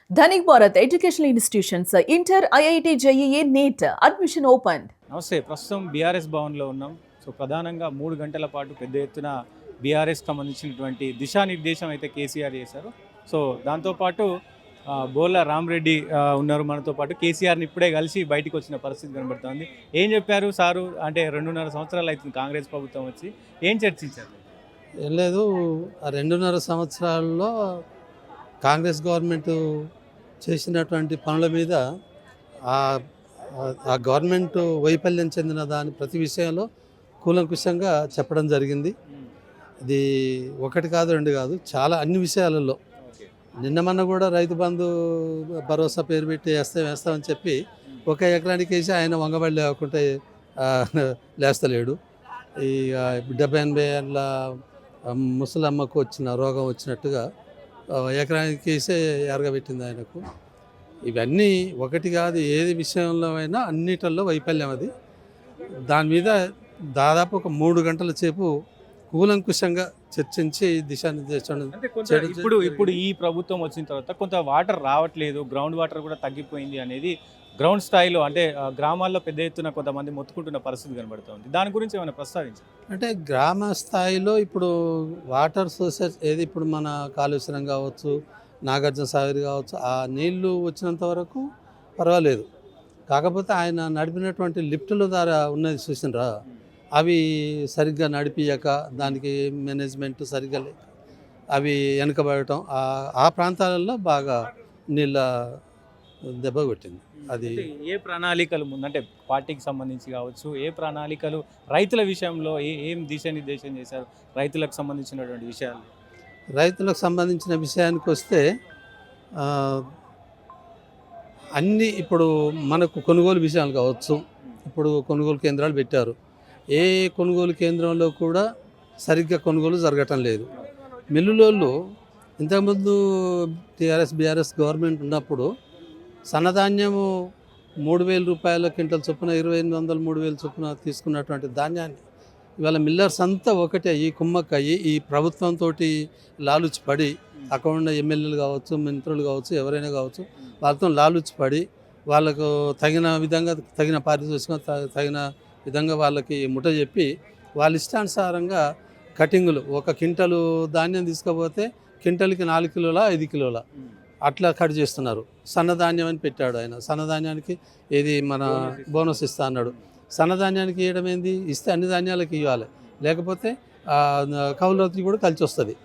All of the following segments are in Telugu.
Dhanik Bharat educational institutions inter IIT JEE NEET admission open. నమస్తే. ప్రస్తుతం బీఆర్ఎస్ భవన్లో ఉన్నాం. సో ప్రధానంగా 3 గంటల పాటు పెద్ద ఎత్తున బీఆర్ఎస్కి సంబంధించినటువంటి దిశానిర్దేశం అయితే కేసీఆర్ చేశారు. సో దాంతోపాటు బోర్ల రామరెడ్డి ఉన్నారు మనతో పాటు. కేసీఆర్ని ఇప్పుడే కలిసి బయటికి వచ్చిన పరిస్థితి కనబడుతుంది. ఏం చెప్పారు సారు? అంటే 2.5 సంవత్సరాలు అవుతుంది కాంగ్రెస్ ప్రభుత్వం వచ్చి. ఏం చర్చించారు? ఏం లేదు, ఆ 2.5 సంవత్సరాల్లో కాంగ్రెస్ గవర్నమెంట్ చేసినటువంటి పనుల మీద ఆ గవర్నమెంట్ వైఫల్యం చెందిన దాని ప్రతి విషయంలో కూలంకుషంగా చెప్పడం జరిగింది. ఇది ఒకటి కాదు, రెండు కాదు, చాలా అన్ని విషయాలలో. నిన్న మొన్న కూడా రైతు బంధు భరోసా పేరు పెట్టి వేస్తామని చెప్పి 1 ఎకరానికి వేసి ఆయన వంగబడి లేకుంటే లేస్తలేడు. ఈ 70-80 ఏళ్ళ ముసలమ్మకు వచ్చిన రోగం వచ్చినట్టుగా ఎకరానికి వేసే ఎరగబెట్టింది ఆయనకు. ఇవన్నీ ఒకటి కాదు, ఏది విషయంలో అయినా అన్నిటిల్లో వైఫల్యం అది. దాని మీద దాదాపు ఒక 3 గంటల సేపు కూలంకుషంగా చర్చించి దిశానిర్దేశం. ఇప్పుడు ఈ ప్రభుత్వం వచ్చిన తర్వాత కొంత వాటర్ రావట్లేదు, గ్రౌండ్ వాటర్ కూడా తగ్గిపోయింది అనేది గ్రౌండ్ స్థాయిలో, అంటే గ్రామాల్లో పెద్ద ఎత్తున కొంతమంది మొత్తుకుంటున్న పరిస్థితి కనబడుతుంది. దాని గురించి ఏమైనా ప్రస్తావించారు? అంటే గ్రామ స్థాయిలో ఇప్పుడు వాటర్ సోర్సెస్ ఏది, ఇప్పుడు మన కాళేశ్వరం కావచ్చు, నాగార్జున సాగర్ కావచ్చు, ఆ నీళ్లు వచ్చినంత వరకు పర్వాలేదు. కాకపోతే ఆయన నడిపినటువంటి లిఫ్టుల ద్వారా ఉన్నది చూసినరా, అవి సరిగ్గా నడిపియక, దానికి మేనేజ్మెంట్ సరిగ్గా లేక అవి వెనకబడటం, ఆ ప్రాంతాలలో బాగా నీళ్ళ దెబ్బ కొట్టింది. అది ఏ ప్రణాళికలు ముందంటే పార్టీకి సంబంధించి కావచ్చు, ఏ ప్రణాళికలు రైతుల విషయంలో ఏం దిశానిర్దేశం చేశారు రైతులకు సంబంధించినటువంటి విషయాలు? రైతులకు సంబంధించిన విషయానికి వస్తే అన్నీ ఇప్పుడు మనకు కొనుగోలు విషయాలు కావచ్చు. ఇప్పుడు కొనుగోలు కేంద్రాలు పెట్టారు. ఏ కొనుగోలు కేంద్రంలో కూడా సరిగ్గా కొనుగోలు జరగటం లేదు. మిల్లులోళ్ళు ఇంతకుముందు టీఆర్ఎస్ బీఆర్ఎస్ గవర్నమెంట్ ఉన్నప్పుడు సన్నధాన్యము 3,000 రూపాయల క్వింటల్ చొప్పున 2,800, 3,000 చొప్పున తీసుకున్నటువంటి ధాన్యాన్ని ఇవాళ మిల్లర్స్ అంతా ఒకటే ఈ కుమ్మక్కయ్యి ఈ ప్రభుత్వంతో లాలుచి పడి, అక్కడ ఉన్న ఎమ్మెల్యేలు కావచ్చు, మంత్రులు కావచ్చు, ఎవరైనా కావచ్చు, వాళ్ళతో లాలుచి పడి వాళ్ళకు తగిన విధంగా తగిన పారితోషికం తగిన విధంగా వాళ్ళకి ముఠ చెప్పి వాళ్ళ ఇష్టానుసారంగా కటింగులు, 1 క్వింటలు ధాన్యం తీసుకపోతే క్వింటల్కి 4 కిలోల 5 కిలోల అట్లా కట్ చేస్తున్నారు. సన్నధాన్యం అని పెట్టాడు ఆయన. సన్నధాన్యానికి ఏది మన బోనస్ ఇస్తా అన్నాడు. సన్నధాన్యానికి ఇవ్వడం ఏంది, ఇస్తే అన్ని ధాన్యాలకు ఇవ్వాలి, లేకపోతే కౌలుకి కూడా కలిసి వస్తుంది.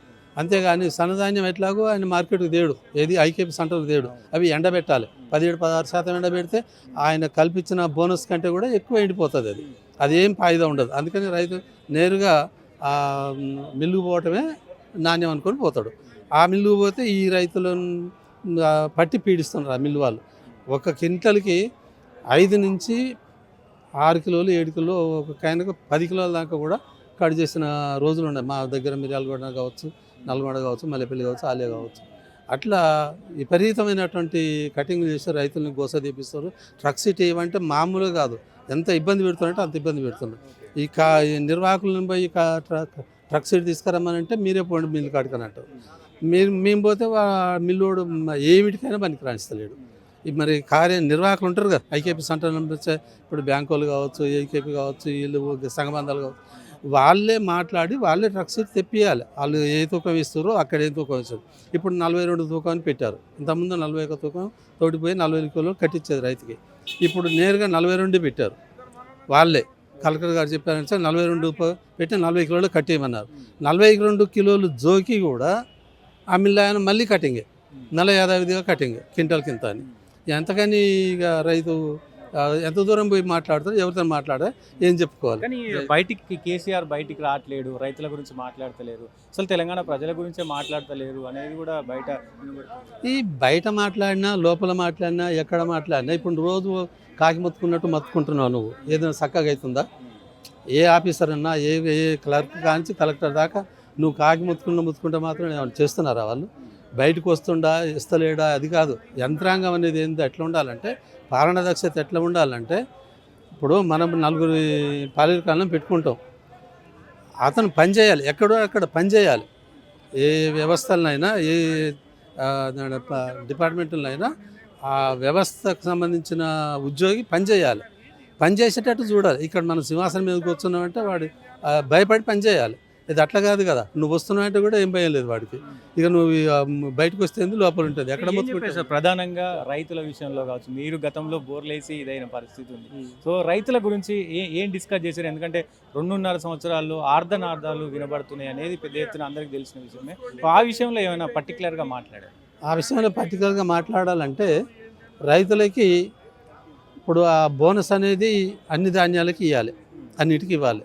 అంతేగాని సన్నధాన్యం ఎట్లాగో ఆయన మార్కెట్కి తేడు, ఏది ఐకేపీ సెంటర్కి తేడు, అవి ఎండబెట్టాలి. 17-16% ఎండబెడితే ఆయన కల్పించిన బోనస్ కంటే కూడా ఎక్కువ ఎండిపోతుంది. అది ఏం ఫాయిదా ఉండదు. అందుకని రైతు నేరుగా మిల్లుకు పోవటమే నాణ్యం అనుకొని పోతాడు. ఆ మిల్లుకు పోతే ఈ రైతులను పట్టి పీడిస్తున్నారు ఆ మిల్లు వాళ్ళు. 1 క్వింటల్కి 5 నుంచి 6 కిలోలు 7 కిలో, ఒక కాయనకు 10 కిలోల దాకా కూడా కట్ చేసిన రోజులు ఉన్నాయి. మా దగ్గర మిర్యాలగూడ కావచ్చు, నల్గొండ కావచ్చు, మల్లెపల్లి కావచ్చు, ఆలయ కావచ్చు. అట్లా విపరీతమైనటువంటి కటింగ్ చేసి రైతులను గోస తీపిస్తారు. ట్రక్ సిటీ ఇవ్వంటే మామూలుగా కాదు, ఎంత ఇబ్బంది పెడుతున్నారంటే అంత ఇబ్బంది పెడుతున్నారు. ఈ నిర్వాహకులను పోయి ట్రక్ సీట్ తీసుకురమ్మనంటే మీరే పోండి మిల్లు కాడుకనంటారు. మేము పోతే మిల్లుడు ఏమిటికైనా పనికి రాణిస్తలేడు. మరి నిర్వాహకులు ఉంటారు కదా, ఐకేపీ సెంటర్ పంపించే, ఇప్పుడు బ్యాంకు వాళ్ళు కావచ్చు, ఐకేపీ కావచ్చు, వీళ్ళు సంఘబంధాలు కావచ్చు, వాళ్ళే మాట్లాడి వాళ్ళే ట్రక్ సీట్ తెప్పియాలి. వాళ్ళు ఏ తూకం ఇస్తారో అక్కడ ఏ తూకం ఇస్తారు. ఇప్పుడు 42 తూకాన్ని పెట్టారు. ఇంతకుముందు 41 తూకం తోడిపోయి 40 కిలోలు కట్టించేది రైతుకి. ఇప్పుడు నేరుగా 42 పెట్టారు. వాళ్ళే కలెక్టర్ గారు చెప్పారంటే 42 పెట్టి 40 కిలోలు కట్టేయమన్నారు. 42 కిలోలు జోకి కూడా ఆ మిల్లాయన మళ్ళీ కటింగే, నెల యాదావిధిగా కటింగ్ క్వింటల్ కింద అని. ఎంతకని ఇక రైతు ఎంత దూరం పోయి మాట్లాడతారు, ఎవరితో మాట్లాడా ఏం చెప్పుకోవాలి? కానీ బయటికి కేసీఆర్ బయటికి రావట్లేడు, రైతుల గురించి మాట్లాడతలేరు, అసలు తెలంగాణ ప్రజల గురించే మాట్లాడతలేరు అనేది కూడా బయట. ఈ బయట మాట్లాడినా, లోపల మాట్లాడినా, ఎక్కడ మాట్లాడినా ఇప్పుడు రోజు కాకి మొత్తుకున్నట్టు మొత్తుకుంటున్నావు నువ్వు. ఏదైనా చక్కగా అవుతుందా? ఏ ఆఫీసర్ అన్నా, ఏ క్లర్క్ కానించి కలెక్టర్ దాకా నువ్వు కాకి మొత్తుకుంటే మాత్రం ఏమైనా చేస్తున్నారా వాళ్ళు? బయటకు వస్తుండా, ఇస్తలేడా, అది కాదు. యంత్రాంగం అనేది ఏంటో ఎట్లా ఉండాలంటే, పాలన దక్షత ఎట్లా ఉండాలంటే, ఇప్పుడు మనం 4 పాలకలను పెట్టుకుంటాం, అతను పని చేయాలి, ఎక్కడో అక్కడ పని చేయాలి. ఏ వ్యవస్థలనైనా, ఏ డిపార్ట్మెంట్లో అయినా ఆ వ్యవస్థకు సంబంధించిన ఉద్యోగి పనిచేయాలి, పనిచేసేటట్టు చూడాలి. ఇక్కడ మనం సింహాసనం మీద కూర్చున్నామంటే వాడు భయపడి పనిచేయాలి. ఇది అట్లా కాదు కదా, నువ్వు వస్తున్నావంటే కూడా ఏం భయం లేదు వాడికి. ఇక నువ్వు బయటకు వస్తే లోపల ఉంటుంది ఎక్కడ ఏం మొత్తుకుంటే. చెప్పారు సార్ ప్రధానంగా రైతుల విషయంలో కావచ్చు, మీరు గతంలో బోర్లేసి ఇదైన పరిస్థితి ఉంది. సో రైతుల గురించి ఏం డిస్కస్ చేశారు? ఎందుకంటే 2.5 సంవత్సరాల్లో ఆర్ధనార్థాలు వినబడుతున్నాయి అనేది పెద్ద ఎత్తున అందరికీ తెలిసిన విషయమే. సో ఆ విషయంలో ఏమైనా పర్టికులర్గా మాట్లాడారు? ఆ విషయంలో పర్టికులర్గా మాట్లాడాలంటే రైతులకి ఇప్పుడు ఆ బోనస్ అనేది అన్ని ధాన్యాలకి ఇవ్వాలి, అన్నిటికీ ఇవ్వాలి.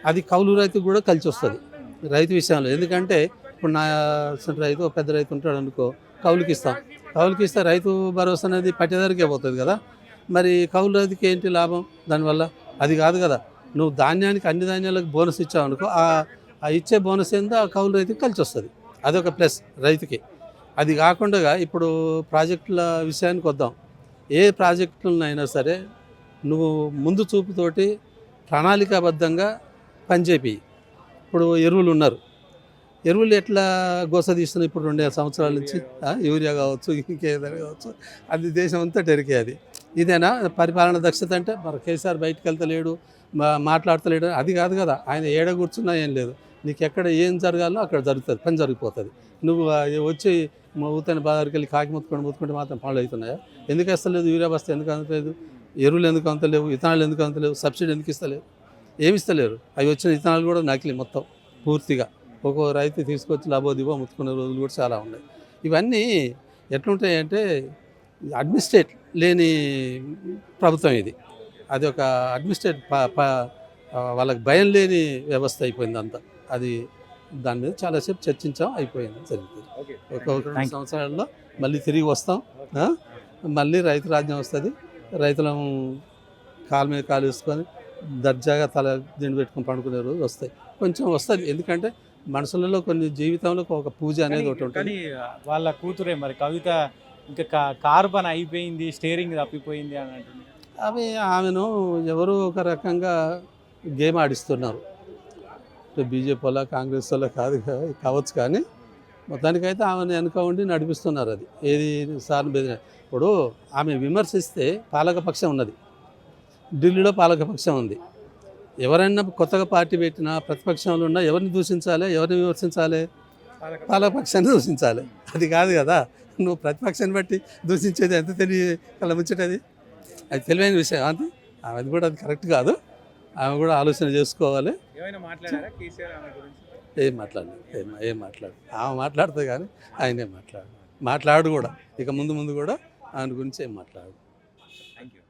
అది కౌలు రైతుకు కూడా కలిసి వస్తుంది రైతు విషయంలో. ఎందుకంటే ఇప్పుడు నా రైతు పెద్ద రైతు ఉంటాడు అనుకో, కౌలుకి ఇస్తాం, కౌలుకి ఇస్తే రైతు భరోసా అనేది పట్టేదారికే పోతుంది కదా. మరి కౌలు రైతుకి ఏంటి లాభం దానివల్ల? అది కాదు కదా. నువ్వు ధాన్యానికి అన్ని ధాన్యాలకు బోనస్ ఇచ్చావు అనుకో, ఆ ఇచ్చే బోనస్ ఏందో ఆ కౌలు రైతుకి కలిసి వస్తుంది. అదొక ప్లస్ రైతుకి. అది కాకుండా ఇప్పుడు ప్రాజెక్టుల విషయానికి వద్దాం. ఏ ప్రాజెక్టులనైనా సరే నువ్వు ముందు చూపుతోటి ప్రణాళికాబద్ధంగా పనిచేపి. ఇప్పుడు ఎరువులు ఉన్నారు, ఎరువులు ఎట్లా గోస తీస్తున్నాయి ఇప్పుడు 2 సంవత్సరాల నుంచి. యూరియా కావచ్చు, ఇంకేదైనా కావచ్చు, అది దేశం అంతా టెరికే. అది ఇదేనా పరిపాలన దక్షత అంటే? మరి కేసీఆర్ బయటకు వెళ్తలేడు, మాట్లాడతలేడు, అది కాదు కదా. ఆయన ఏడ కూర్చున్నా ఏం లేదు, నీకు ఎక్కడ ఏం జరగాలో అక్కడ జరుగుతుంది, పని జరిగిపోతుంది. నువ్వు వచ్చి ఊతని బాధకి వెళ్ళి కాకి ముత్తుకుంటే మాత్రం పనులు అవుతున్నాయా? ఎందుకు వేస్తలేదు? యూరియా బస్తా ఎందుకు అందలేదు? ఎరువులు ఎందుకు అంతలేవు? విత్తనాలు ఎందుకు అంతలేవు? సబ్సిడీ ఎందుకు ఇస్తలేవు? ఏమి ఇస్తలేరు. అవి వచ్చిన విత్తనాలు కూడా నకిలీ మొత్తం పూర్తిగా. ఒక్కో రైతు తీసుకొచ్చి లాభోదివో ముత్తుకునే రోజులు కూడా చాలా ఉన్నాయి. ఇవన్నీ ఎట్లుంటాయంటే అడ్మినిస్ట్రేట్ లేని ప్రభుత్వం ఇది. అది ఒక అడ్మినిస్ట్రేట్ వాళ్ళకి భయం లేని వ్యవస్థ అయిపోయింది అంతా. అది దాని మీద చాలాసేపు చర్చించాం, అయిపోయింది, జరుగుతుంది. ఒక 2 సంవత్సరాల్లో మళ్ళీ తిరిగి వస్తాం, మళ్ళీ రైతు రాజ్యం వస్తుంది. రైతులను కాలు మీద కాలు వేసుకొని దర్జాగా తల దిండు పెట్టుకొని పండుకునే రోజు వస్తాయి. కొంచెం వస్తుంది, ఎందుకంటే మనుషులలో కొన్ని జీవితంలో ఒక పూజ అనేది ఒకటి ఉంటుంది. కానీ వాళ్ళ కూతురే మరి కవిత ఇంకా కారు పని అయిపోయింది, స్టీరింగ్ తప్పిపోయింది అని అంటుంది. అవి ఆమెను ఎవరో ఒక రకంగా గేమ్ ఆడిస్తున్నారు. బీజేపీ వల్ల కాంగ్రెస్ వల్ల కావచ్చు, కానీ మొత్తానికైతే ఆమెను వెనుక ఉండి నడిపిస్తున్నారు. అది ఏది సార్లు బెదిరి. ఇప్పుడు ఆమె విమర్శిస్తే పాలకపక్షం ఉన్నది, ఢిల్లీలో పాలకపక్షం ఉంది. ఎవరైనా కొత్తగా పార్టీ పెట్టినా ప్రతిపక్షంలో ఉన్నా ఎవరిని దూషించాలి, ఎవరిని విమర్శించాలి? పాలకపక్షాన్ని దూషించాలి. అది కాదు కదా, నువ్వు ప్రతిపక్షాన్ని బట్టి దూషించేది ఎంత కళ్ళ ముచ్చటది. అది తెలివైన విషయం. అది కూడా అది కరెక్ట్ కాదు. ఆమె కూడా ఆలోచన చేసుకోవాలి. ఏం మాట్లాడు ఆమె మాట్లాడుతుంది, కానీ ఆయనే మాట్లాడు కూడా. ఇక ముందు కూడా ఆయన గురించి ఏం మాట్లాడు. Thank you.